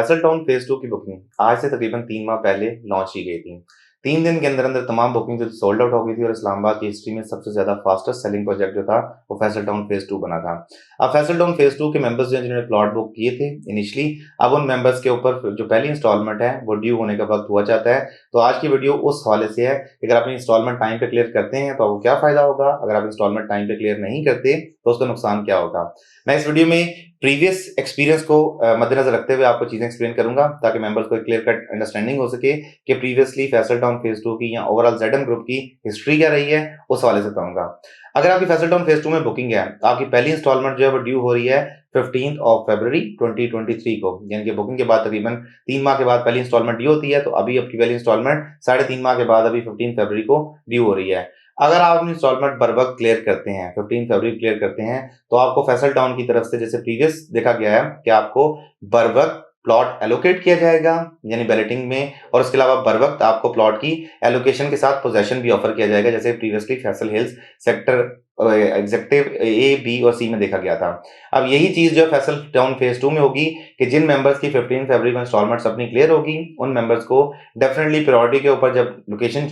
Faisal town phase 2 की booking आज से तकरीबन 3 माह पहले लॉन्च की गई थी। 3 दिन के अंदर तमाम बुकिंग जो सोल्ड आउट हो गई थी और इस्लामाबाद की हिस्ट्री में सबसे ज़्यादा फास्टेस्ट सेलिंग प्रोजेक्ट जो था वो फैसल टाउन फेज 2 बना था। अब फैसल टाउन फेज 2 के मेंबर्स जो हैं जिन्होंने प्लॉट बुक किए थे इनिशियली, अब उन मेंबर्स के ऊपर जो पहली इंस्टॉलमेंट है वो ड्यू होने का वक्त हुआ चाहता है। तो आज की वीडियो उस हवाले से है कि अगर आप इंस्टॉलमेंट टाइम पे क्लियर करते हैं तो आपको क्या फ़ायदा होगा, अगर आप इंस्टॉलमेंट टाइम पे क्लियर नहीं करते तो उसका नुकसान क्या होगा। मैं इस वीडियो में प्रीवियस एक्सपीरियंस को मद्देनजर रखते हुए आपको चीजें एक्सप्लेन करूंगा ताकि मेंबर्स को एक क्लियर कट अंडरस्टैंडिंग हो सके कि प्रीवियसली फैसल टाउन फेज 2 की या ओवरऑल जेडएम ग्रुप की हिस्ट्री क्या रही है, उस हवाले से कहूंगा। अगर आपकी फैसल टाउन फेज 2 में बुकिंग है तो आपकी पहली इंस्टॉलमेंट जो है वो ड्यू हो रही है 15 फरवरी 2023 को, यानी कि बुकिंग के बाद तकरीबन 3 माह के बाद पहली इंस्टॉलमेंट ड्यू होती है। तो अभी आपकी पहली इंस्टॉलमेंट 3.5 माह के बाद अभी 15 फरवरी को ड्यू हो रही है। अगर आप अपनी इंस्टॉलमेंट बर वक्त क्लियर करते हैं, 15 फरवरी क्लियर करते हैं, तो आपको फैसल टाउन की तरफ से जैसे प्रीवियस देखा गया है कि आपको बर वक्त प्लॉट एलोकेट किया जाएगा यानी बैलेटिंग में, और उसके अलावा बर वक्त आपको प्लॉट की एलोकेशन के साथ पोजेशन भी ऑफर किया जाएगा जैसे previously Faisal hills sector executive A B और सी में देखा गया था। अब यही चीज जो फैसल टाउन फेज 2 में होगी कि जिन मेंबर्स की 15 फरवरी को इंस्टॉलमेंट्स अपनी क्लियर होगी उन मेंबर्स को डेफिनेटली प्रायोरिटी के ऊपर जब लोकेशन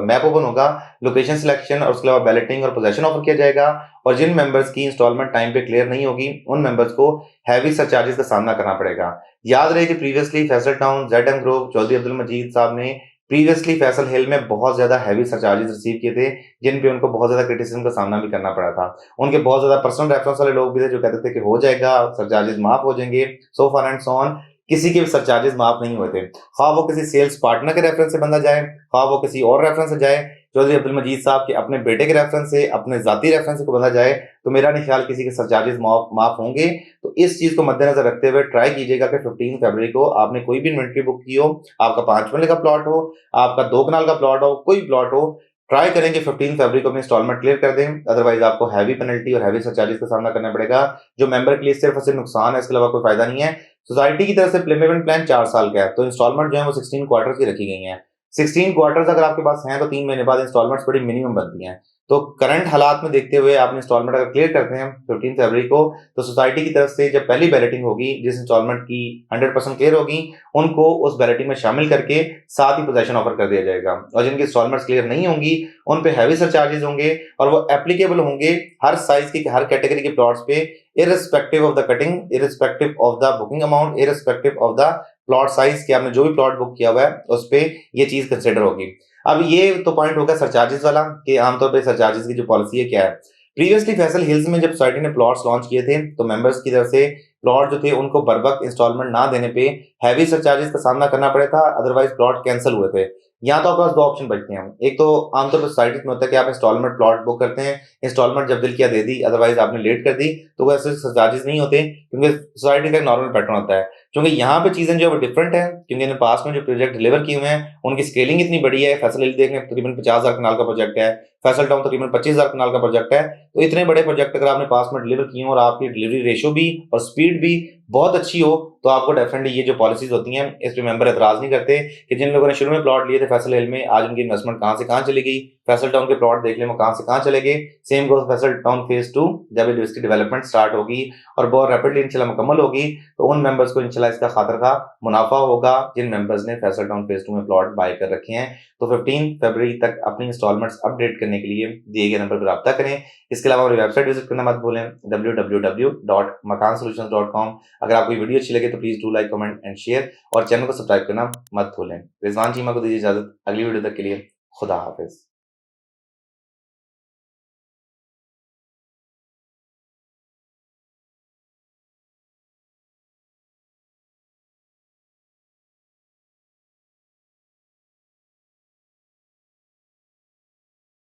मैप ओपन होगा, लोकेशन सिलेक्शन और उसके अलावा बैलेटिंग और पोजेशन ऑफर किया जाएगा। और जिन मेंबर्स की इंस्टॉलमेंट टाइम पे क्लियर नहीं होगी उन मेंबर्स को हैवी सरचार्जेस का सामना करना पड़ेगा। याद रहे कि previously Faisal Town ZM group Chaudhary Abdul Majeed साहब ने प्रीवियसली फैसल हिल में बहुत ज्यादा हैवी सरचार्जेस रिसीव किए थे, जिन पे उनको बहुत ज्यादा क्रिटिसिज्म का सामना भी करना पड़ा था। उनके बहुत ज्यादा पर्सनल रेफरेंस वाले लोग भी थे जो कहते थे कि हो जाएगा, सरचार्जेस माफ हो जाएंगे, so for and so on. किसी के भी सरचार्जेस माफ नहीं हुए थे, खा वो किसी सेल्स पार्टनर के रेफरेंस से बंदा जाए, खा वो किसी और रेफरेंस से जाए, चौधरी अब्दुल मजीद साहब के अपने बेटे के रेफरेंस से, अपने जाती रेफरेंस से को बंदा जाए, तो मेरा नहीं ख्याल किसी के सरचार्जेस माफ होंगे। तो इस चीज को मद्देनजर रखते हुए ट्राई कीजिएगा कि 15 फरवरी को आपने कोई भी इन्वेंट्री बुक की हो, आपका 5 मरले का प्लॉट हो, आपका 2 कनाल का प्लॉट हो, कोई प्लॉट हो, ट्राई करें कि 15 फरवरी को अपनी इंस्टॉलमेंट क्लियर कर दें, अदरवाइज आपको हैवी पेनल्टी और हैवी सरचार्जेस का सामना करना पड़ेगा जो मेंबर के लिए सिर्फ और सिर्फ नुकसान है, इसके अलावा कोई फायदा नहीं है। सोसाइटी की तरफ से पेमेंट प्लान 4 साल का है, तो इंस्टॉलमेंट जो है वो 16 क्वार्टर की रखी गई है। 16 क्वार्टर्स अगर आपके पास हैं तो 3 महीने बाद इंस्टॉलमेंट्स बड़ी मिनिमम बनती हैं। तो करंट हालात में देखते हुए आप इंस्टॉलमेंट अगर क्लियर करते हैं 15 फरवरी को, तो सोसाइटी की तरफ से जब पहली बैलेटिंग होगी जिस इंस्टॉलमेंट की 100% क्लियर होगी उनको उस बैलेटिंग में शामिल करके साथ ही पोजेशन ऑफर कर दिया जाएगा। और जिनकी इंस्टॉलमेंट्स क्लियर नहीं होंगी उन पे हैवी सरचार्जेस होंगे और वो एप्लीकेबल होंगे हर साइज की हर कैटेगरी के प्लॉट्स पे, irrespective of the cutting, irrespective of the booking amount, irrespective of the plot size कि आपने जो भी प्लॉट बुक किया हुआ है उस पे ये चीज कंसिडर होगी। अब ये तो पॉइंट होगा सरचार्जेस वाला कि आमतौर पे सरचार्जेस की जो पॉलिसी है क्या है। प्रीवियसली फैसल हिल्स में जब सोसाइटी ने प्लॉट्स लॉन्च किए थे तो मेंबर्स की तरफ से प्लॉट जो थे उनको बर वक्त इंस्टॉलमेंट ना देने पे हैवी सरचार्जेस का सामना करना पड़ा था, अदरवाइज प्लॉट कैंसिल हुए थे। यहाँ तो आपके पास 2 ऑप्शन बचते हैं। एक तो आमतौर पर सोसाइटी में होता है कि आप इंस्टॉलमेंट प्लॉट बुक करते हैं, इंस्टॉलमेंट जब दिल किया दे दी, अदरवाइज आपने लेट कर दी, तो वैसे सरचार्जेस नहीं होते क्योंकि सोसाइटी का एक नॉर्मल पैटर्न होता है। क्योंकि यहाँ पे चीजें जो है वो डिफरेंट है क्योंकि इन्होंने पास में जो प्रोजेक्ट डिलीवर किए हुए हैं उनकी स्केलिंग इतनी बड़ी है। फैसल हिल देखने तकरीबन 50,000 कनाल का प्रोजेक्ट है, फैसल टाउन तकरीबन 25,000 कनाल का प्रोजेक्ट है। तो इतने बड़े प्रोजेक्ट अगर आपने पास में डिलीवर किए और आपकी डिलीवरी रेशो भी और स्पीड भी बहुत अच्छी हो तो आपको डेफिनेटली ये जो पॉलिसीज होती हैं इस पे मेंबर एतराज नहीं करते कि जिन लोगों ने शुरू में प्लॉट लिए थे फैसल हिल में, आज उनकी इन्वेस्टमेंट कहां से कहां चली गई। फैसल टाउन के प्लॉट देख लें वो कहां से कहां चले गए। Same goes Faisal town phase 2 जब इसकी डेवलपमेंट स्टार्ट होगी और बहुत रैपिडली इंशाल्लाह मुकम्मल होगी तो उन मेंबर्स को इंशाल्लाह इसका खातर का मुनाफा होगा जिन मेंबर्स ने फैसल टाउन फेज 2 में प्लॉट बाय कर रखे हैं। तो 15 फरवरी तक अपनी इंस्टॉलमेंट्स अपडेट करने के लिए दिए गए नंबर पर रब्ता करें। इसके अलावा हमारी वेबसाइट विजिट करना मत भूलें www.makansolutions.com। अगर आपको ये वीडियो अच्छी लगे तो please do like, comment and share और चैनल को सब्सक्राइब करना मत भूलें। रिजवान चीमा को दीजिए इजाजत, अगली वीडियो तक के लिए खुदा हाफिज।